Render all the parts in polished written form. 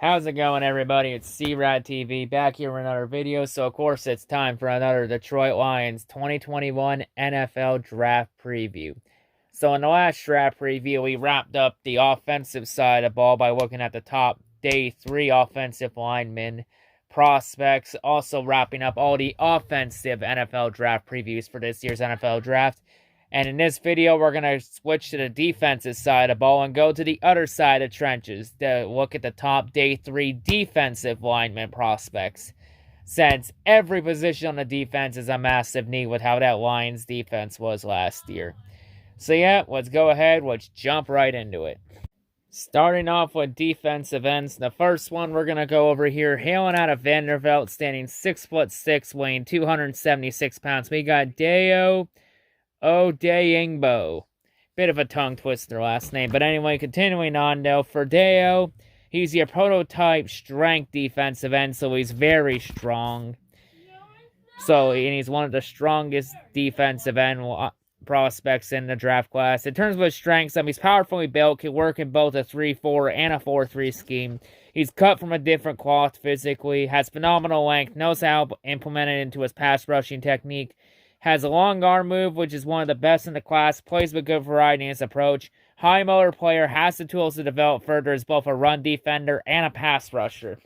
How's it going, everybody? It's C-RadTV back here with another video. So, of course, it's time for another Detroit Lions 2021 NFL Draft Preview. So, in the last draft preview, we wrapped up the offensive side of the ball by looking at the top day 3 offensive linemen prospects. Also, wrapping up all the offensive NFL draft previews for this year's NFL Draft. And in this video, we're going to switch to the defensive side of the ball and go to the other side of trenches to look at the top day 3 defensive lineman prospects. Since every position on the defense is a massive need with how that Lions defense was last year. So yeah, let's go ahead. Let's jump right into it. Starting off with defensive ends, the first one we're going to go over here, hailing out of Vanderbilt, standing 6'6", weighing 276 pounds. We got Dayo Odeyingbo. Bit of a tongue twister last name. But anyway, continuing on though, for Dayo, he's your prototype strength defensive end, so he's very strong. And he's one of the strongest defensive end prospects in the draft class. In terms of his strengths, he's powerfully built, can work in both a 3-4 and a 4-3 scheme. He's cut from a different cloth physically, has phenomenal length, knows how to implement it into his pass rushing technique, has a long arm move, which is one of the best in the class, plays with good variety in his approach. High motor player, has the tools to develop further as both a run defender and a pass rusher.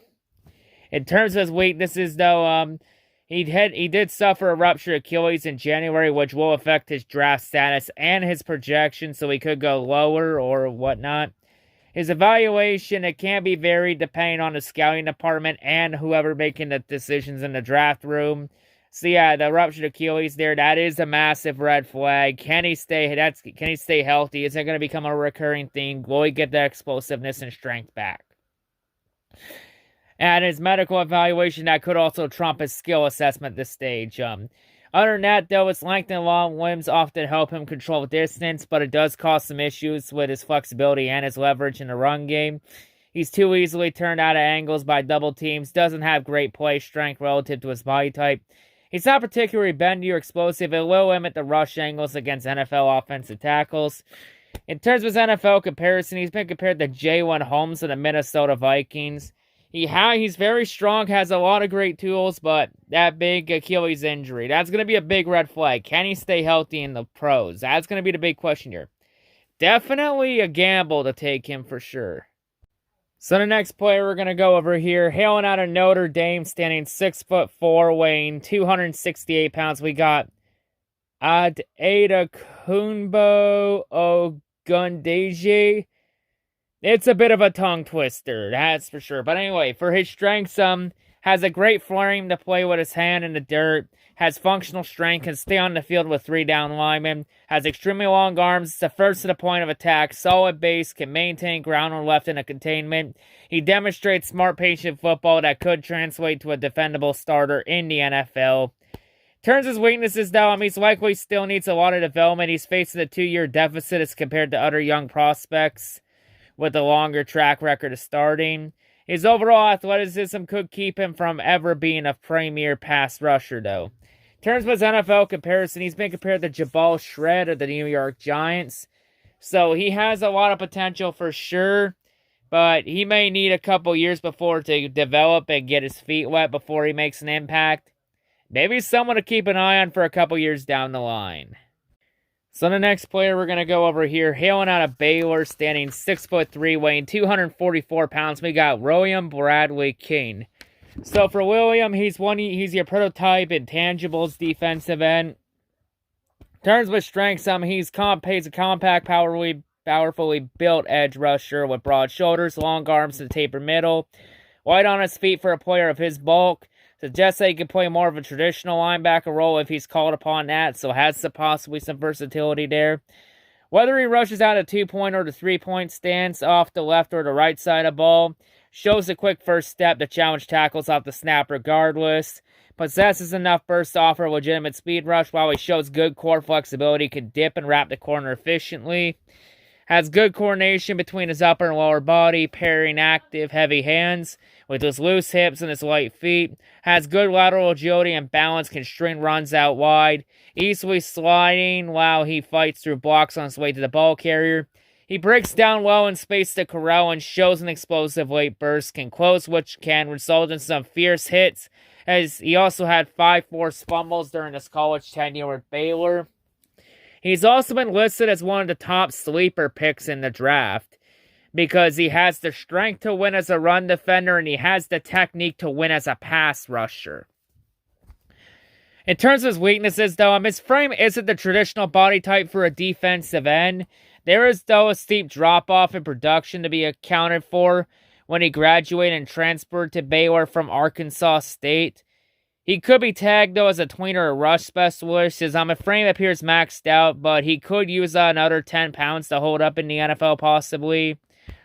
In terms of his weaknesses, though, he did suffer a ruptured Achilles in January, which will affect his draft status and his projection, so he could go lower or whatnot. His evaluation, it can be varied depending on the scouting department and whoever making the decisions in the draft room. So yeah, the ruptured Achilles there, that is a massive red flag. Can he stay healthy? Is it going to become a recurring thing? Will he get the explosiveness and strength back? And his medical evaluation, that could also trump his skill assessment at this stage. Other than that, though, his length and long limbs often help him control distance, but it does cause some issues with his flexibility and his leverage in the run game. He's too easily turned out of angles by double teams, doesn't have great play strength relative to his body type. He's not particularly bendy or explosive. It will limit the rush angles against NFL offensive tackles. In terms of his NFL comparison, he's been compared to Jalen Holmes of the Minnesota Vikings. He's very strong, has a lot of great tools, but that big Achilles injury, that's going to be a big red flag. Can he stay healthy in the pros? That's going to be the big question here. Definitely a gamble to take him for sure. So the next player we're going to go over here, hailing out of Notre Dame, standing 6'4", weighing 268 pounds. We got Ada Kunbo Ogundeji. It's a bit of a tongue twister, that's for sure. But anyway, for his strengths, has a great frame to play with his hand in the dirt, has functional strength, can stay on the field with 3 down linemen, has extremely long arms, is the first to the point of attack, solid base, can maintain ground when left in a containment. He demonstrates smart, patient football that could translate to a defendable starter in the NFL. In terms of his weaknesses, though, he's likely still needs a lot of development. He's facing a 2-year deficit as compared to other young prospects with a longer track record of starting. His overall athleticism could keep him from ever being a premier pass rusher, though. In terms of his NFL comparison, he's been compared to Jabal Shred of the New York Giants. So he has a lot of potential for sure, but he may need a couple years before to develop and get his feet wet before he makes an impact. Maybe someone to keep an eye on for a couple years down the line. So the next player we're going to go over here, hailing out of Baylor, standing 6'3", weighing 244 pounds. We got William Bradley King. So for William, he's your prototype intangibles defensive end. In terms of his strengths, he's a compact, powerfully built edge rusher with broad shoulders, long arms, and tapered middle. Light on his feet for a player of his bulk. Suggests that he can play more of a traditional linebacker role if he's called upon that, so has possibly some versatility there. Whether he rushes out a 2-point or the 3-point stance off the left or the right side of the ball, shows a quick first step to challenge tackles off the snap regardless. Possesses enough burst to offer a legitimate speed rush, while he shows good core flexibility, can dip and wrap the corner efficiently. Has good coordination between his upper and lower body, pairing active, heavy hands with his loose hips and his light feet. Has good lateral agility and balance, can string runs out wide. Easily sliding while he fights through blocks on his way to the ball carrier. He breaks down well in space to corral and shows an explosive late burst, can close, which can result in some fierce hits, as he also had 5 forced fumbles during his college tenure with Baylor. He's also been listed as one of the top sleeper picks in the draft because he has the strength to win as a run defender and he has the technique to win as a pass rusher. In terms of his weaknesses, though, his frame isn't the traditional body type for a defensive end. There is, though, a steep drop-off in production to be accounted for when he graduated and transferred to Baylor from Arkansas State. He could be tagged, though, as a tweener or rush specialist, as his frame appears maxed out, but he could use another 10 pounds to hold up in the NFL, possibly.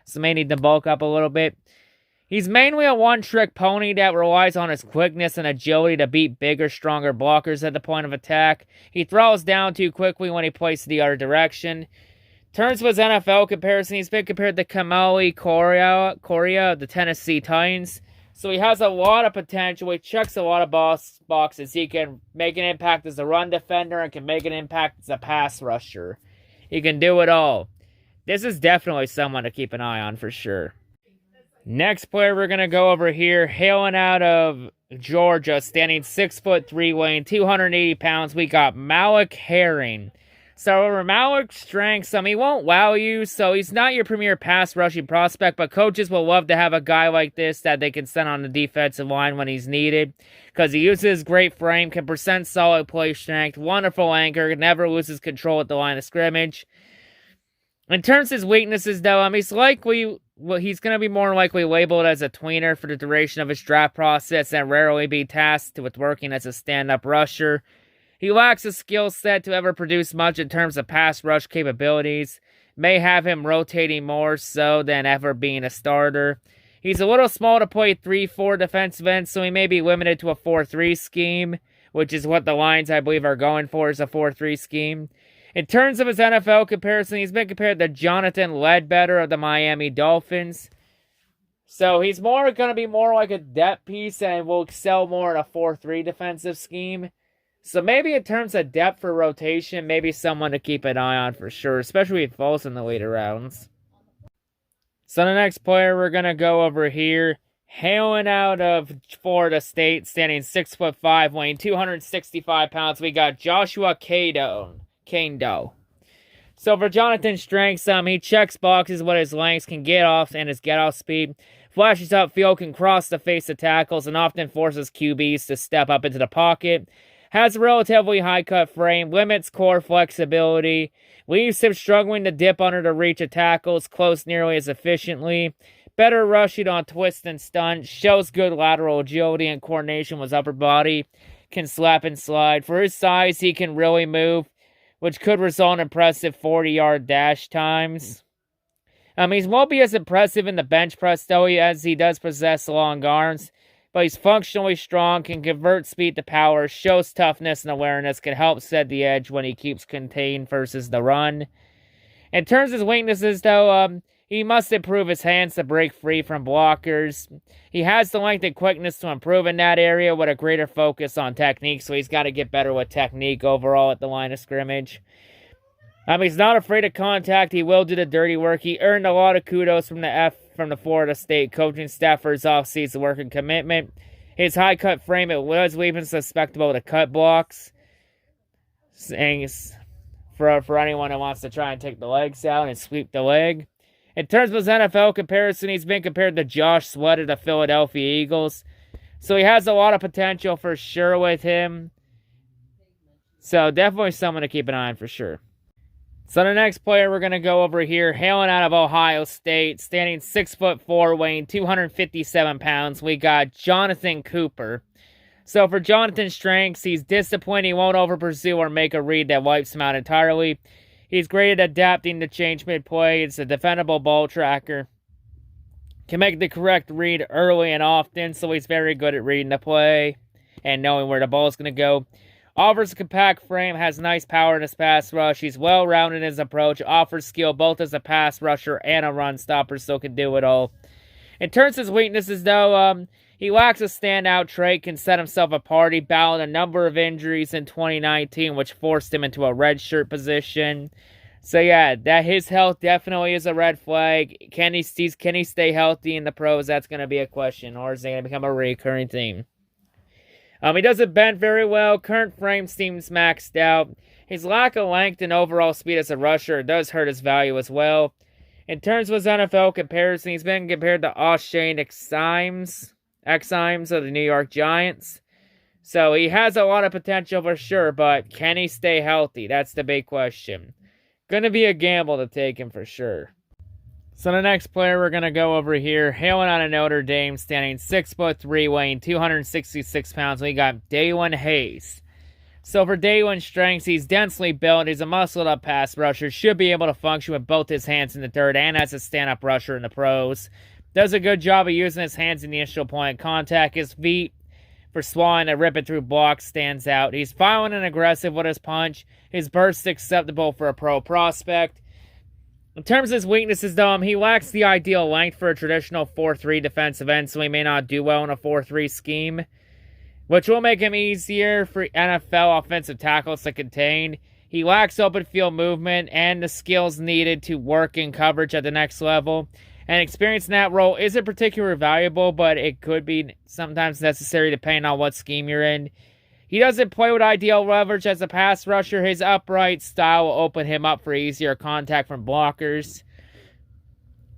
So may need to bulk up a little bit. He's mainly a one-trick pony that relies on his quickness and agility to beat bigger, stronger blockers at the point of attack. He throws down too quickly when he plays the other direction. In terms of his NFL comparison, he's been compared to Kamali Correa of the Tennessee Titans. So he has a lot of potential. He checks a lot of boxes. He can make an impact as a run defender and can make an impact as a pass rusher. He can do it all. This is definitely someone to keep an eye on for sure. Next player we're going to go over here, hailing out of Georgia, standing 6'3", weighing 280 pounds, we got Malik Herring. So over Malik's strengths, he won't wow you, so he's not your premier pass rushing prospect, but coaches will love to have a guy like this that they can send on the defensive line when he's needed, because he uses great frame, can present solid play strength, wonderful anchor, never loses control at the line of scrimmage. In terms of his weaknesses, though, he's going to be more likely labeled as a tweener for the duration of his draft process and rarely be tasked with working as a stand-up rusher. He lacks a skill set to ever produce much in terms of pass rush capabilities. May have him rotating more so than ever being a starter. He's a little small to play 3-4 defensive end, so he may be limited to a 4-3 scheme, which is what the Lions, I believe, are going for, is a 4-3 scheme. In terms of his NFL comparison, he's been compared to Jonathan Ledbetter of the Miami Dolphins. So he's going to be more like a depth piece and will excel more in a 4-3 defensive scheme. So maybe in terms of depth for rotation, maybe someone to keep an eye on for sure, especially if he falls in the later rounds. So the next player we're going to go over here, hailing out of Florida State, standing 6'5", weighing 265 pounds, we got Joshua Cadone. So for Jonathan's strengths, he checks boxes with his lengths, can get off and his get-off speed, flashes upfield, can cross the face of tackles, and often forces QBs to step up into the pocket. Has a relatively high-cut frame, limits core flexibility, leaves him struggling to dip under the reach of tackles close nearly as efficiently, better rushing on twists and stunts, shows good lateral agility and coordination with his upper body, can slap and slide. For his size, he can really move, which could result in impressive 40-yard dash times. He won't be as impressive in the bench press, though, as he does possess long arms, but he's functionally strong, can convert speed to power, shows toughness and awareness, can help set the edge when he keeps contained versus the run. In terms of his weaknesses, though, he must improve his hands to break free from blockers. He has the length and quickness to improve in that area with a greater focus on technique, so he's got to get better with technique overall at the line of scrimmage. He's not afraid of contact. He will do the dirty work. He earned a lot of kudos from the Florida State coaching staff for his offseason work and commitment. His high-cut frame, it was leave him susceptible to cut blocks. For anyone who wants to try and take the legs out and sweep the leg. In terms of his NFL comparison, he's been compared to Josh Sweat of the Philadelphia Eagles. So he has a lot of potential for sure with him. So definitely someone to keep an eye on for sure. So the next player we're going to go over here, hailing out of Ohio State, standing 6'4", weighing 257 pounds, we got Jonathan Cooper. So for Jonathan's strengths, he's disciplined, he won't over-pursue or make a read that wipes him out entirely. He's great at adapting to change mid-play, it's a defendable ball tracker. Can make the correct read early and often, so he's very good at reading the play and knowing where the ball is going to go. Offers a compact frame, has nice power in his pass rush. He's well-rounded in his approach, offers skill both as a pass rusher and a run stopper, so can do it all. In terms of his weaknesses, though, he lacks a standout trait, can set himself apart. He battled a number of injuries in 2019, which forced him into a redshirt position. So yeah, that his health definitely is a red flag. Can he stay healthy in the pros? That's going to be a question, or is it going to become a recurring theme? He doesn't bend very well. Current frame seems maxed out. His lack of length and overall speed as a rusher does hurt his value as well. In terms of his NFL comparison, he's been compared to O'Shane Xymes of the New York Giants. So he has a lot of potential for sure, but can he stay healthy? That's the big question. Gonna be a gamble to take him for sure. So the next player we're going to go over here, hailing out of Notre Dame, standing 6'3", weighing 266 pounds, we got Daewin Hayes. So for Daewin's strengths, he's densely built, he's a muscled-up pass rusher, should be able to function with both his hands in the dirt and as a stand-up rusher in the pros. Does a good job of using his hands in the initial point of contact. His feet for swallowing and ripping through blocks stands out. He's violent and aggressive with his punch. His burst's acceptable for a pro prospect. In terms of his weaknesses, though, he lacks the ideal length for a traditional 4-3 defensive end, so he may not do well in a 4-3 scheme, which will make him easier for NFL offensive tackles to contain. He lacks open field movement and the skills needed to work in coverage at the next level, and experience in that role isn't particularly valuable, but it could be sometimes necessary depending on what scheme you're in. He doesn't play with ideal leverage as a pass rusher. His upright style will open him up for easier contact from blockers.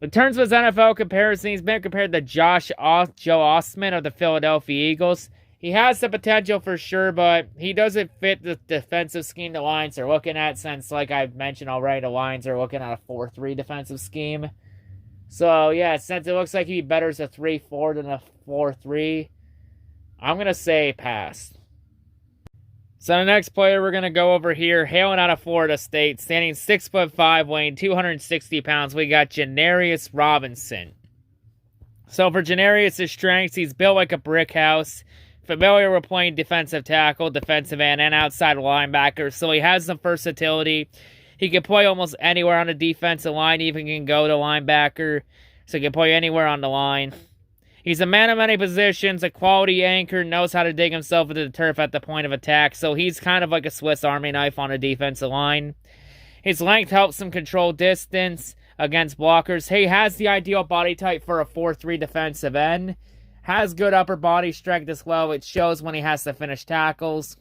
In terms of his NFL comparison, he's been compared to Joe Osman of the Philadelphia Eagles. He has the potential for sure, but he doesn't fit the defensive scheme the Lions are looking at, since, like I've mentioned already, the Lions are looking at a 4-3 defensive scheme. So, yeah, since it looks like he'd be better as a 3-4 than a 4-3, I'm going to say pass. So the next player we're going to go over here, hailing out of Florida State, standing 6'5", weighing 260 pounds, we got Janarius Robinson. So for Janarius' strengths, he's built like a brick house, familiar with playing defensive tackle, defensive end, and outside linebacker, so he has some versatility. He can play almost anywhere on the defensive line, even can go to linebacker, so he can play anywhere on the line. He's a man of many positions, a quality anchor, knows how to dig himself into the turf at the point of attack, so he's kind of like a Swiss Army knife on a defensive line. His length helps him control distance against blockers. He has the ideal body type for a 4-3 defensive end. Has good upper body strength as well, which shows when he has to finish tackles.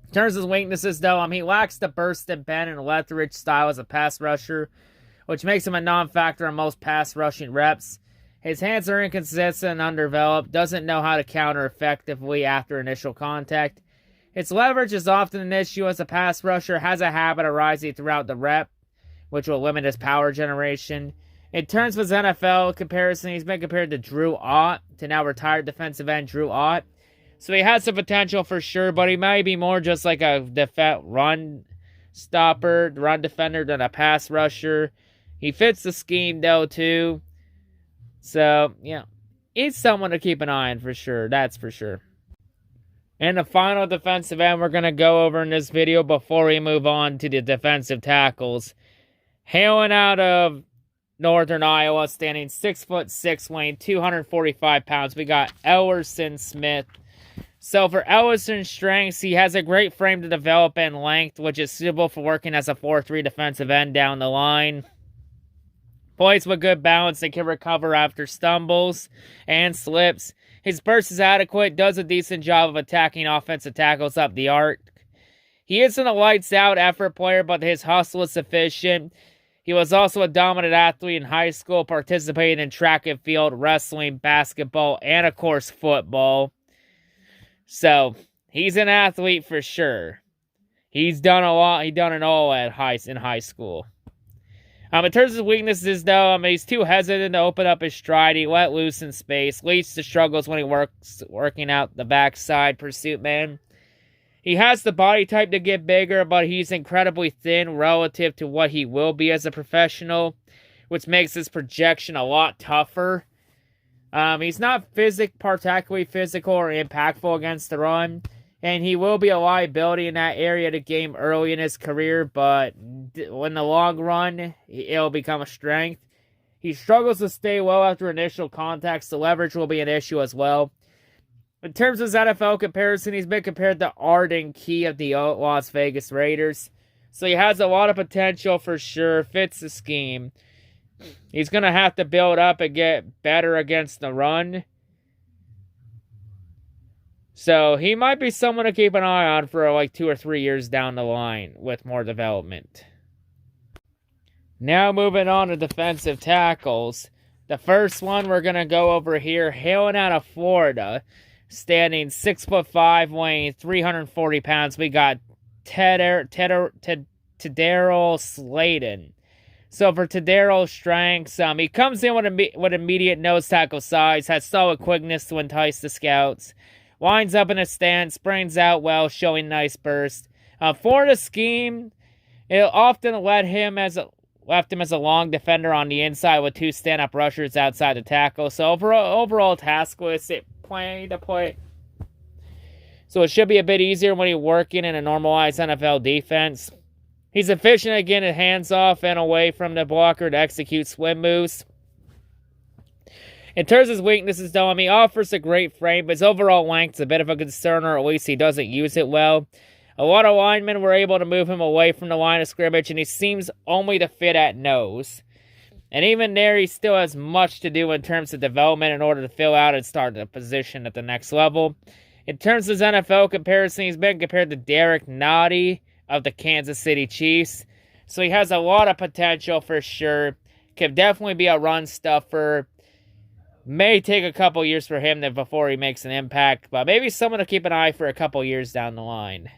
In terms of his weaknesses, though, he lacks the burst and bend and leverage style as a pass rusher, which makes him a non-factor in most pass rushing reps. His hands are inconsistent and undeveloped, doesn't know how to counter effectively after initial contact. His leverage is often an issue as a pass rusher, has a habit of rising throughout the rep, which will limit his power generation. In terms of his NFL comparison, he's been compared to Drew Ott, to now retired defensive end Drew Ott. So he has some potential for sure, but he might be more just like a run stopper, run defender than a pass rusher. He fits the scheme, though, too. So, yeah, he's someone to keep an eye on for sure. That's for sure. And the final defensive end we're going to go over in this video before we move on to the defensive tackles. Hailing out of Northern Iowa, standing 6'6", weighing 245 pounds, we got Elliott Smith. So for Ellison's strengths, he has a great frame to develop and length, which is suitable for working as a 4-3 defensive end down the line. Plays with good balance and can recover after stumbles and slips. His burst is adequate, does a decent job of attacking offensive tackles up the arc. He isn't a lights-out effort player, but his hustle is sufficient. He was also a dominant athlete in high school, participating in track and field, wrestling, basketball, and, of course, football. So, he's an athlete for sure. He's done a lot. He's done it all in high school. In terms of weaknesses, though, he's too hesitant to open up his stride. He let loose in space. Leads to struggles when he working out the backside pursuit man. He has the body type to get bigger, but he's incredibly thin relative to what he will be as a professional, which makes his projection a lot tougher. He's not particularly physical or impactful against the run, and he will be a liability in that area of the game early in his career, but in the long run, it'll become a strength. He struggles to stay low after initial contacts. The leverage will be an issue as well. In terms of his NFL comparison, he's been compared to Arden Key of the Las Vegas Raiders. So he has a lot of potential for sure. Fits the scheme. He's going to have to build up and get better against the run. So he might be someone to keep an eye on for like 2 or 3 years down the line with more development. Now moving on to defensive tackles. The first one we're going to go over here, hailing out of Florida, standing 6'5", weighing 340 pounds. We got Darrell Sladen. So for Darrell's strengths, he comes in with immediate nose tackle size, has solid quickness to entice the scouts, winds up in a stance, springs out well, showing nice burst. Florida's scheme, it often left him as a long defender on the inside with 2 stand-up rushers outside the tackle. So overall task list, it play to play. So it should be a bit easier when he's working in a normalized NFL defense. He's efficient at getting hands off and away from the blocker to execute swim moves. In terms of his weaknesses, though, he offers a great frame, but his overall length is a bit of a concern, or at least he doesn't use it well. A lot of linemen were able to move him away from the line of scrimmage, and he seems only to fit at nose. And even there, he still has much to do in terms of development in order to fill out and start the position at the next level. In terms of his NFL comparison, he's been compared to Derek Nottie of the Kansas City Chiefs. So he has a lot of potential for sure. Could definitely be a run stuffer. May take a couple years for him before he makes an impact, but maybe someone to keep an eye for a couple years down the line.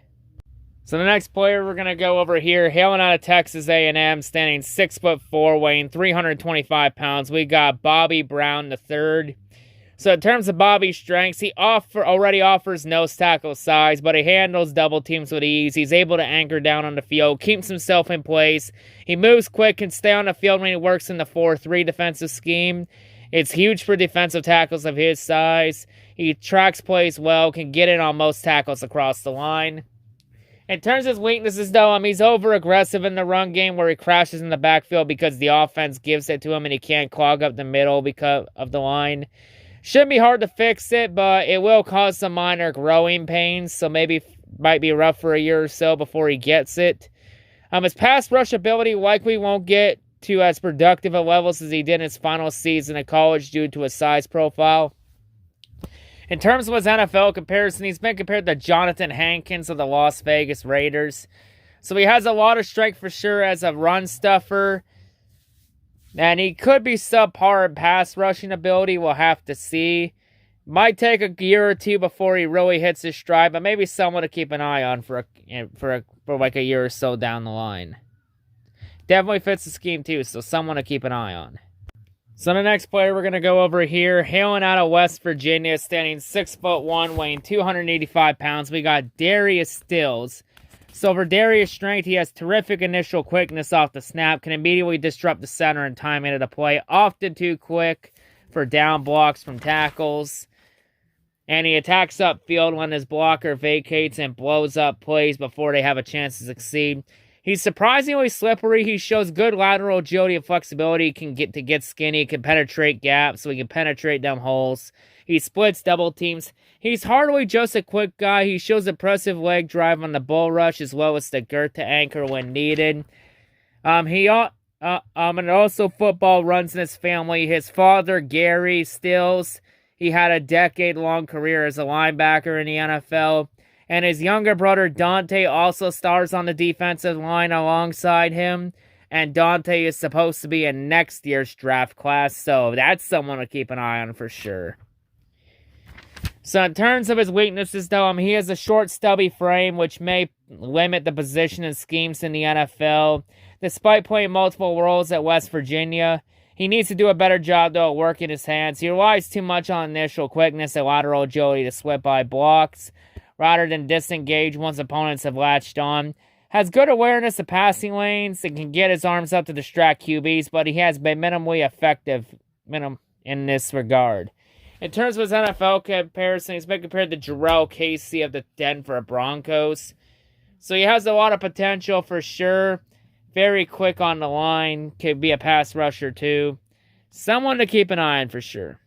So the next player we're going to go over here, hailing out of Texas A&M, standing 6'4", weighing 325 pounds. We got Bobby Brown III. So in terms of Bobby's strengths, he already offers nose tackle size, but he handles double teams with ease. He's able to anchor down on the field, keeps himself in place. He moves quick, can stay on the field when he works in the 4-3 defensive scheme. It's huge for defensive tackles of his size. He tracks plays well, can get in on most tackles across the line. In terms of his weaknesses, though, he's over-aggressive in the run game where he crashes in the backfield because the offense gives it to him and he can't clog up the middle because of the line. Shouldn't be hard to fix it, but it will cause some minor growing pains, so maybe might be rough for a year or so before he gets it. His pass rush ability likely won't get to as productive a levels as he did in his final season of college due to his size profile. In terms of his NFL comparison, he's been compared to Jonathan Hankins of the Las Vegas Raiders. So he has a lot of strength for sure as a run stuffer. And he could be subpar in pass rushing ability. We'll have to see. Might take a year or two before he really hits his stride, but maybe someone to keep an eye on for like a year or so down the line. Definitely fits the scheme too, so someone to keep an eye on. So the next player we're going to go over here, hailing out of West Virginia, standing 6'1", weighing 285 pounds. We got Darius Stills. So for Darius' strength, he has terrific initial quickness off the snap, can immediately disrupt the center and time into the play, often too quick for down blocks from tackles. And he attacks upfield when his blocker vacates and blows up plays before they have a chance to succeed. He's surprisingly slippery. He shows good lateral agility and flexibility. He can get skinny. He can penetrate gaps, so he can penetrate them holes. He splits double teams. He's hardly just a quick guy. He shows impressive leg drive on the bull rush as well as the girth to anchor when needed. And also football runs in his family. His father, Gary Stills, he had a decade-long career as a linebacker in the NFL. And his younger brother, Dante, also stars on the defensive line alongside him. And Dante is supposed to be in next year's draft class, so that's someone to keep an eye on for sure. So in terms of his weaknesses, though, he has a short, stubby frame, which may limit the position and schemes in the NFL. Despite playing multiple roles at West Virginia, he needs to do a better job, though, at working his hands. He relies too much on initial quickness and lateral agility to slip by blocks, rather than disengage once opponents have latched on. Has good awareness of passing lanes and can get his arms up to distract QBs, but he has been minimally effective in this regard. In terms of his NFL comparison, he's been compared to Jarrell Casey of the Denver Broncos. So he has a lot of potential for sure. Very quick on the line. Could be a pass rusher too. Someone to keep an eye on for sure.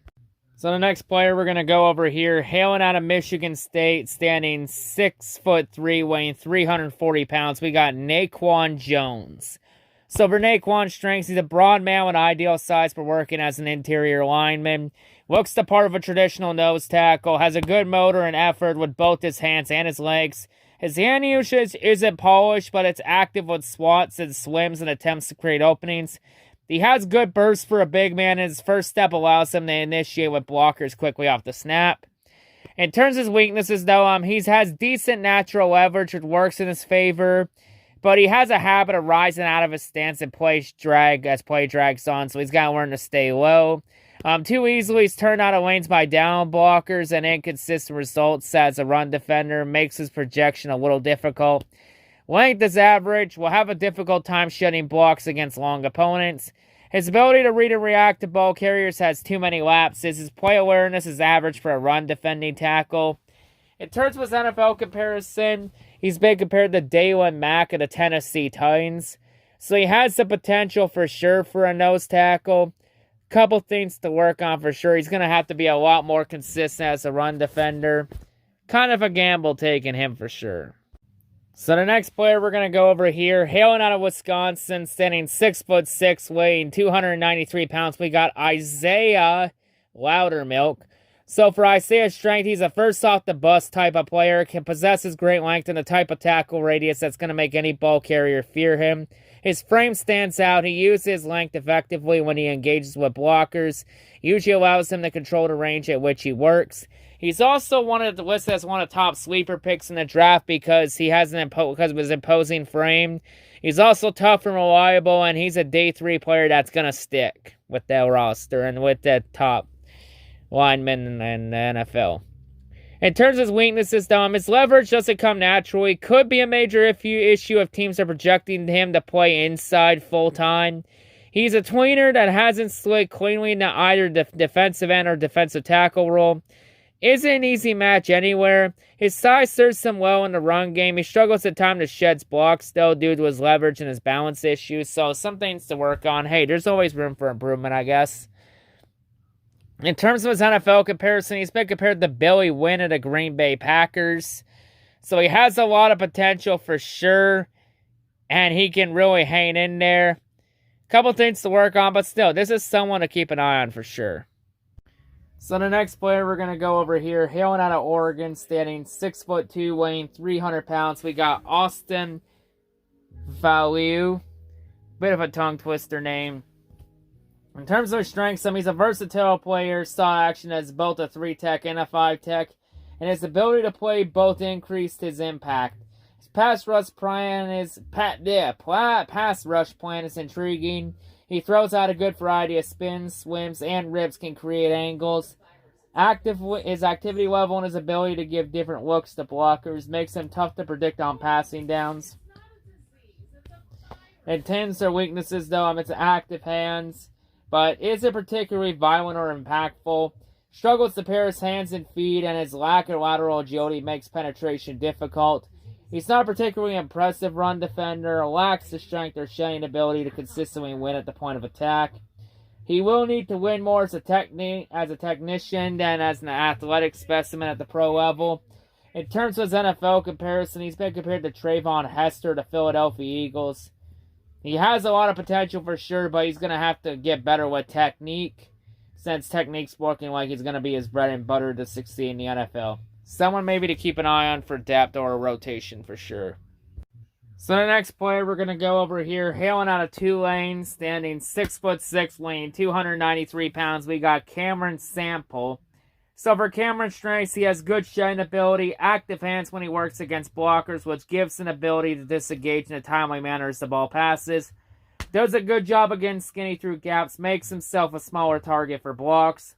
So the next player we're going to go over here, hailing out of Michigan State, standing 6'3", weighing 340 pounds. We got Naquan Jones. So for Naquan's strengths, he's a broad man with ideal size for working as an interior lineman. Looks the part of a traditional nose tackle. Has a good motor and effort with both his hands and his legs. His hand usage isn't polished, but it's active with swats and swims and attempts to create openings. He has good bursts for a big man, and his first step allows him to initiate with blockers quickly off the snap. In terms of his weaknesses, though, he has decent natural leverage, which works in his favor, but he has a habit of rising out of his stance and play drags on, so he's got to learn to stay low. Too easily, he's turned out of lanes by down blockers, and inconsistent results as a run defender makes his projection a little difficult. Length is average, will have a difficult time shutting blocks against long opponents. His ability to read and react to ball carriers has too many lapses. His play awareness is average for a run defending tackle. In terms of his NFL comparison, he's been compared to Darrell Mack of the Tennessee Titans. So he has the potential for sure for a nose tackle. Couple things to work on for sure. He's going to have to be a lot more consistent as a run defender. Kind of a gamble taking him for sure. So the next player we're going to go over here, hailing out of Wisconsin, standing 6'6", weighing 293 pounds. We got Isaiah Loudmilk. So for Isaiah's strength, he's a first off the bus type of player, can possess his great length and the type of tackle radius that's going to make any ball carrier fear him. His frame stands out. He uses his length effectively when he engages with blockers. Usually allows him to control the range at which he works. He's also listed as one of the top sleeper picks in the draft because he has because of his imposing frame. He's also tough and reliable, and he's a day 3 player that's going to stick with that roster and with the top linemen in the NFL. In terms of his weaknesses, though, his leverage doesn't come naturally. Could be a major issue if teams are projecting him to play inside full-time. He's a tweener that hasn't slid cleanly into either defensive end or defensive tackle role. Isn't an easy match anywhere. His size serves him well in the run game. He struggles at times to shed blocks, though, due to his leverage and his balance issues. So, some things to work on. Hey, there's always room for improvement, I guess. In terms of his NFL comparison, he's been compared to Billy Wynn of the Green Bay Packers. So, he has a lot of potential for sure. And he can really hang in there. Couple things to work on, but still, this is someone to keep an eye on for sure. So the next player we're going to go over here, hailing out of Oregon, standing 6'2", weighing 300 pounds. We got Austin Value. Bit of a tongue twister name. In terms of his strengths, he's a versatile player, saw action as both a 3-tech and a 5-tech, and his ability to play both increased his impact. His pass rush plan is intriguing. He throws out a good variety of spins, swims, and rips, can create angles. His activity level and his ability to give different looks to blockers makes him tough to predict on passing downs. In terms of weaknesses, though, it's active hands, but isn't particularly violent or impactful. Struggles to pair his hands and feet, and his lack of lateral agility makes penetration difficult. He's not a particularly impressive run defender, lacks the strength or shedding ability to consistently win at the point of attack. He will need to win more as a technician than as an athletic specimen at the pro level. In terms of his NFL comparison, he's been compared to Trayvon Hester of the Philadelphia Eagles. He has a lot of potential for sure, but he's going to have to get better with technique, since technique's looking like he's going to be his bread and butter to succeed in the NFL. Someone maybe to keep an eye on for depth or a rotation for sure. So the next player we're going to go over here, hailing out of Tulane, standing 6'6", weighing 293 pounds. We got Cameron Sample. So for Cameron's strengths, he has good shedding ability, active hands when he works against blockers, which gives an ability to disengage in a timely manner as the ball passes. Does a good job against skinny through gaps, makes himself a smaller target for blocks.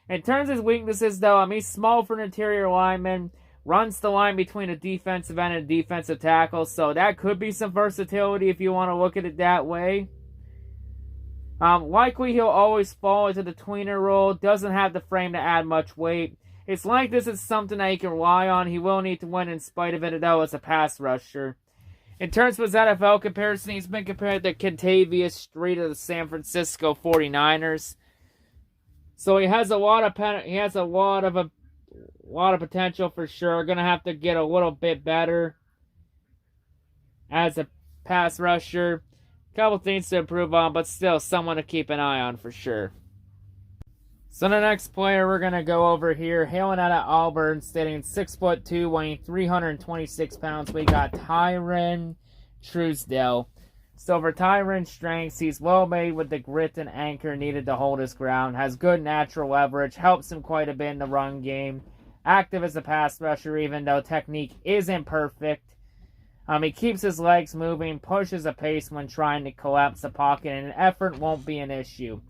In terms of his weaknesses, though, he's small for an interior lineman, runs the line between a defensive end and a defensive tackle, so that could be some versatility if you want to look at it that way. Likely he'll always fall into the tweener role, doesn't have the frame to add much weight. His length isn't something that he can rely on. He will need to win in spite of it, though, as a pass rusher. In terms of his NFL comparison, he's been compared to Kentavious Street of the San Francisco 49ers. So he has a lot of potential for sure. Gonna have to get a little bit better as a pass rusher. Couple things to improve on, but still someone to keep an eye on for sure. So the next player we're going to go over here, hailing out of Auburn, standing 6'2", weighing 326 pounds, we got Tyrone Truesdale. So for Tyrone's strengths, he's well made with the grit and anchor needed to hold his ground, has good natural leverage, helps him quite a bit in the run game, active as a pass rusher even though technique isn't perfect. He keeps his legs moving, pushes a pace when trying to collapse the pocket, and effort won't be an issue.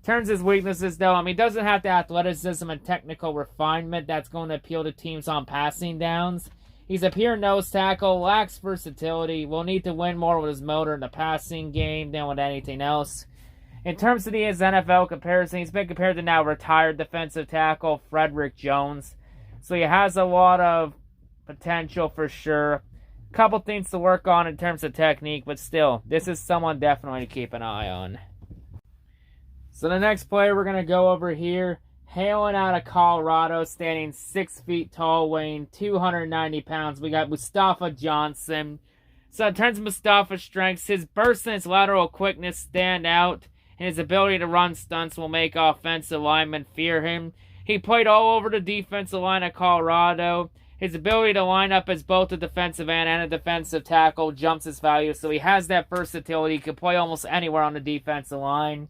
Turns his weaknesses, though, he doesn't have the athleticism and technical refinement that's going to appeal to teams on passing downs. He's a pure nose tackle, lacks versatility, will need to win more with his motor in the passing game than with anything else. In terms of his NFL comparison, he's been compared to now retired defensive tackle Frederick Jones. So he has a lot of potential for sure. Couple things to work on in terms of technique, but still, this is someone definitely to keep an eye on. So the next player we're going to go over here, hailing out of Colorado, standing 6 feet tall, weighing 290 pounds, we got Mustafa Johnson. So in terms of Mustafa's strengths, his burst and his lateral quickness stand out, and his ability to run stunts will make offensive linemen fear him. He played all over the defensive line at Colorado. His ability to line up as both a defensive end and a defensive tackle jumps his value, so he has that versatility. He can play almost anywhere on the defensive line.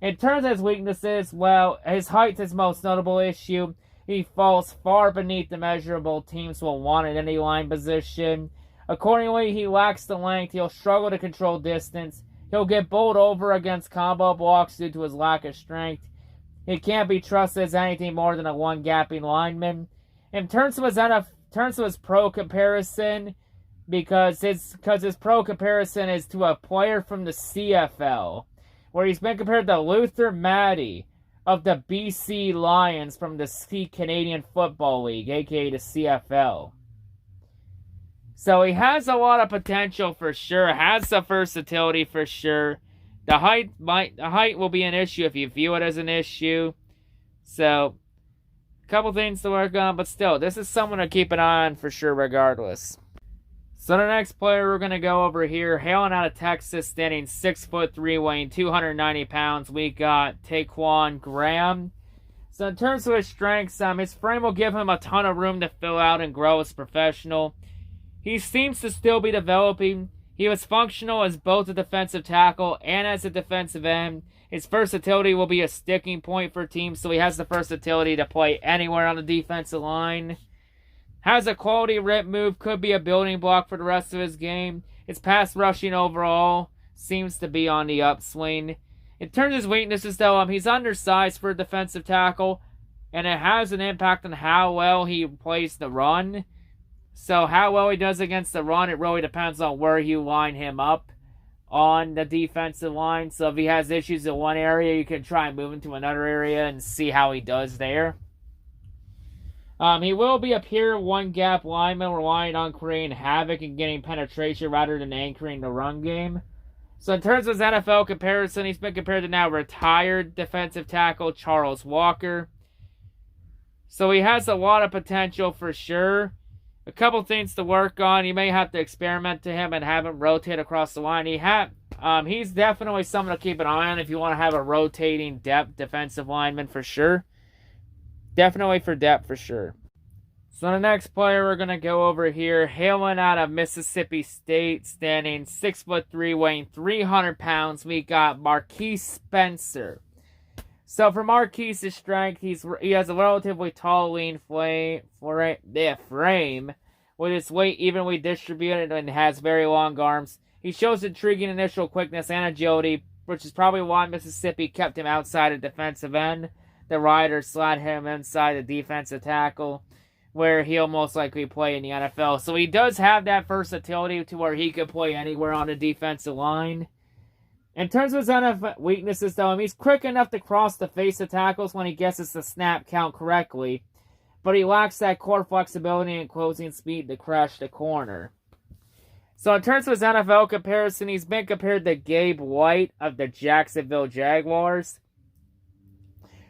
In terms of his weaknesses, well, his height is his most notable issue. He falls far beneath the measurable teams will want at any line position. Accordingly, he lacks the length. He'll struggle to control distance. He'll get bowled over against combo blocks due to his lack of strength. He can't be trusted as anything more than a one-gapping lineman. In terms of his pro comparison, because his pro comparison is to a player from the CFL, where he's been compared to Luther Maddie of the BC Lions from the Canadian Football League, aka the CFL. So he has a lot of potential for sure, has the versatility for sure. The height will be an issue if you view it as an issue. So couple things to work on, but still, this is someone to keep an eye on for sure regardless. So the next player we're going to go over here, hailing out of Texas, standing 6'3", weighing 290 pounds, we got Taekwon Graham. So in terms of his strengths, his frame will give him a ton of room to fill out and grow as a professional. He seems to still be developing. He was functional as both a defensive tackle and as a defensive end. His versatility will be a sticking point for teams, so he has the versatility to play anywhere on the defensive line. Has a quality rip move, could be a building block for the rest of his game. His pass rushing overall seems to be on the upswing. In terms of his weaknesses, though, he's undersized for a defensive tackle, and it has an impact on how well he plays the run. So how well he does against the run, it really depends on where you line him up on the defensive line. So if he has issues in one area, you can try and move him to another area and see how he does there. He will be a pure one-gap lineman, relying on creating havoc and getting penetration rather than anchoring the run game. So in terms of his NFL comparison, he's been compared to now retired defensive tackle Charles Walker. So he has a lot of potential for sure. A couple things to work on. You may have to experiment to him and have him rotate across the line. He's definitely someone to keep an eye on if you want to have a rotating depth defensive lineman for sure. Definitely for depth for sure. So the next player we're going to go over here, hailing out of Mississippi State, standing 6'3", weighing 300 pounds, we got Marquis Spencer. So for Marquis' strength, he has a relatively tall, lean frame with his weight evenly distributed and has very long arms. He shows intriguing initial quickness and agility, which is probably why Mississippi kept him outside of defensive end. The Riders slide him inside the defensive tackle, where he'll most likely play in the NFL. So he does have that versatility to where he could play anywhere on the defensive line. In terms of his NFL weaknesses, though, he's quick enough to cross the face of tackles when he guesses the snap count correctly, but he lacks that core flexibility and closing speed to crash the corner. So in terms of his NFL comparison, he's been compared to Gabe White of the Jacksonville Jaguars.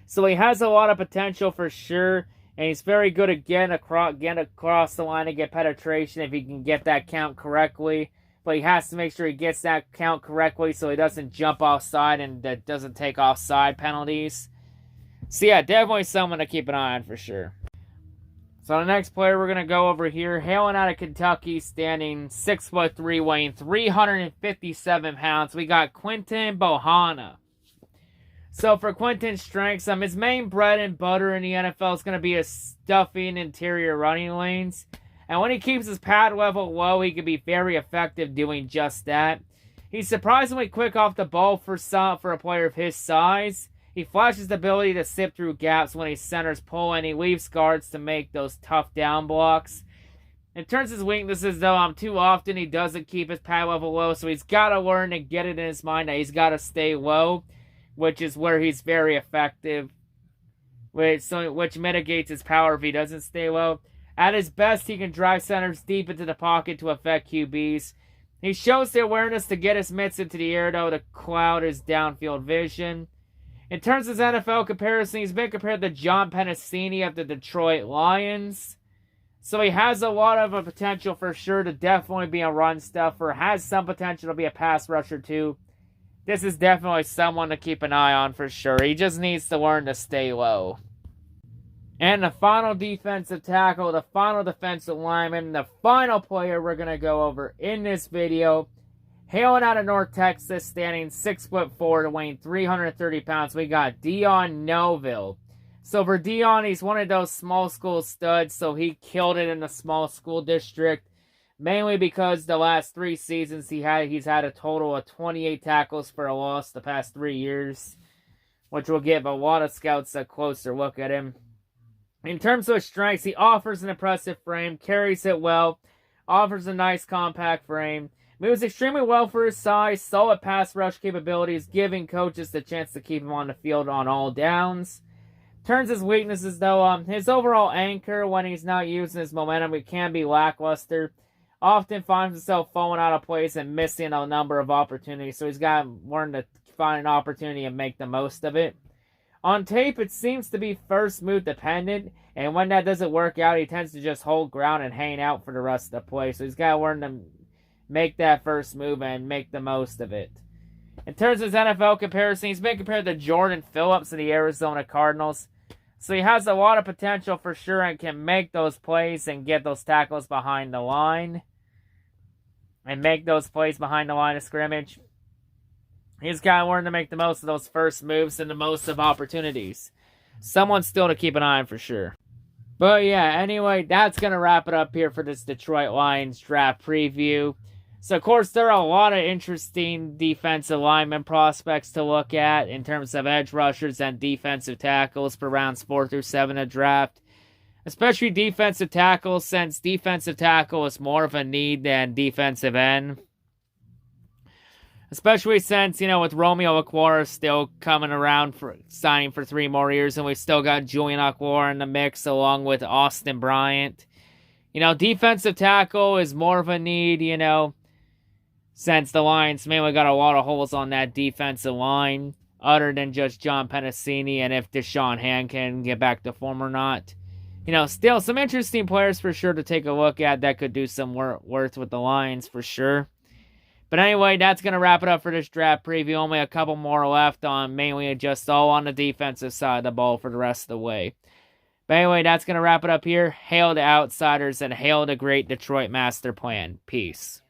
So he has a lot of potential for sure. And he's very good at getting across the line and get penetration if he can get that count correctly. But he has to make sure he gets that count correctly so he doesn't jump offside and doesn't take offside penalties. So yeah, definitely someone to keep an eye on for sure. So the next player we're going to go over here, hailing out of Kentucky, standing 6'3", weighing 357 pounds. We got Quinton Bohanna. So for Quinton's strengths, his main bread and butter in the NFL is going to be his stuffing interior running lanes. And when he keeps his pad level low, he can be very effective doing just that. He's surprisingly quick off the ball for a player of his size. He flashes the ability to sip through gaps when he centers pull, and he leaves guards to make those tough down blocks. In terms of his weaknesses, though, too often he doesn't keep his pad level low, so he's got to learn to get it in his mind that he's got to stay low, which is where he's very effective, which mitigates his power if he doesn't stay low. At his best, he can drive centers deep into the pocket to affect QBs. He shows the awareness to get his mitts into the air, though, to cloud his downfield vision. In terms of his NFL comparison, he's been compared to John Pennicini of the Detroit Lions. So he has a lot of a potential for sure to definitely be a run stuffer. Has some potential to be a pass rusher too. This is definitely someone to keep an eye on for sure. He just needs to learn to stay low. And the final defensive tackle, the final defensive lineman, the final player we're going to go over in this video, hailing out of North Texas, standing 6'4", weighing 330 pounds, we got Dionne Noville. So for Dionne, he's one of those small school studs, so he killed it in the small school district, mainly because the last 3 seasons he's had a total of 28 tackles for a loss the past 3 years, which will give a lot of scouts a closer look at him. In terms of his strengths, he offers an impressive frame, carries it well, offers a nice compact frame, moves extremely well for his size, solid pass rush capabilities, giving coaches the chance to keep him on the field on all downs. Turns his weaknesses, though, his overall anchor when he's not using his momentum, it can be lackluster. Often finds himself falling out of place and missing a number of opportunities, so he's got to learn to find an opportunity and make the most of it. On tape, it seems to be first move dependent, and when that doesn't work out, he tends to just hold ground and hang out for the rest of the play. So he's got to learn to make that first move and make the most of it. In terms of his NFL comparison, he's been compared to Jordan Phillips of the Arizona Cardinals. So he has a lot of potential for sure and can make those plays and get those tackles behind the line. And make those plays behind the line of scrimmage. He's got to learn to make the most of those first moves and the most of opportunities. Someone still to keep an eye on for sure. But yeah, anyway, that's going to wrap it up here for this Detroit Lions draft preview. So, of course, there are a lot of interesting defensive lineman prospects to look at in terms of edge rushers and defensive tackles for rounds 4 through 7 of draft. Especially defensive tackles, since defensive tackle is more of a need than defensive end. Especially since, with Romeo Okwara still coming around for signing for 3 more years, and we still got Julian Okwara in the mix along with Austin Bryant. Defensive tackle is more of a need, since the Lions mainly got a lot of holes on that defensive line, other than just John Pennicini and if Deshaun Hand can get back to form or not. Still some interesting players for sure to take a look at that could do some worth with the Lions for sure. But anyway, that's going to wrap it up for this draft preview. Only a couple more left on mainly just all on the defensive side of the ball for the rest of the way. But anyway, that's going to wrap it up here. Hail to Outsiders and hail to great Detroit Master Plan. Peace.